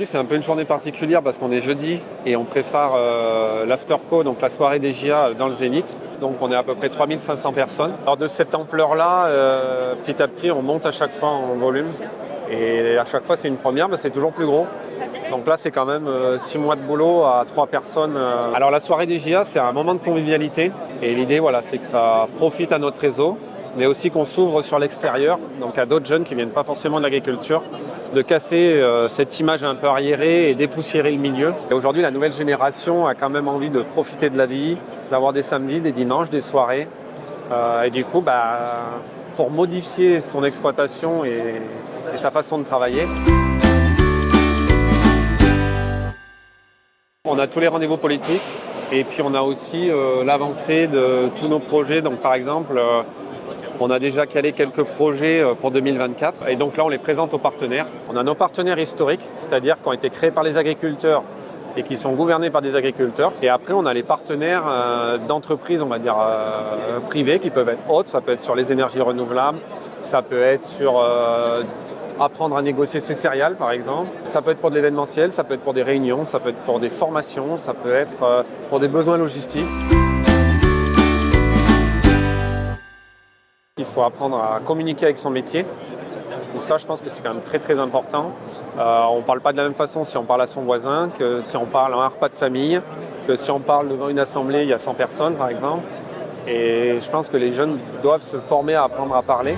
c'est un peu une journée particulière parce qu'on est jeudi et on prépare l'afterco, donc la soirée des GIA dans le Zénith. Donc on est à peu près 3500 personnes. Alors de cette ampleur-là, petit à petit, on monte à chaque fois en volume. Et à chaque fois, c'est une première, mais c'est toujours plus gros. Donc là, c'est quand même 6 mois de boulot à 3 personnes. Alors la soirée des GIA, c'est un moment de convivialité. Et l'idée, voilà, c'est que ça profite à notre réseau, mais aussi qu'on s'ouvre sur l'extérieur, donc à d'autres jeunes qui ne viennent pas forcément de l'agriculture, de casser cette image un peu arriérée et dépoussiérer le milieu. Et aujourd'hui, la nouvelle génération a quand même envie de profiter de la vie, d'avoir des samedis, des dimanches, des soirées. Et du coup, pour modifier son exploitation et sa façon de travailler, on a tous les rendez-vous politiques et puis on a aussi l'avancée de tous nos projets. Donc par exemple, on a déjà calé quelques projets pour 2024 et donc là on les présente aux partenaires. On a nos partenaires historiques, c'est-à-dire qui ont été créés par les agriculteurs et qui sont gouvernés par des agriculteurs. Et après on a les partenaires d'entreprises, on va dire privées, qui peuvent être autres. Ça peut être sur les énergies renouvelables, ça peut être sur apprendre à négocier ses céréales par exemple. Ça peut être pour de l'événementiel, ça peut être pour des réunions, ça peut être pour des formations, ça peut être pour des besoins logistiques. Il faut apprendre à communiquer avec son métier. Donc ça, je pense que c'est quand même très très important. On ne parle pas de la même façon si on parle à son voisin que si on parle à un repas de famille, que si on parle devant une assemblée, il y a 100 personnes par exemple. Et je pense que les jeunes doivent se former à apprendre à parler.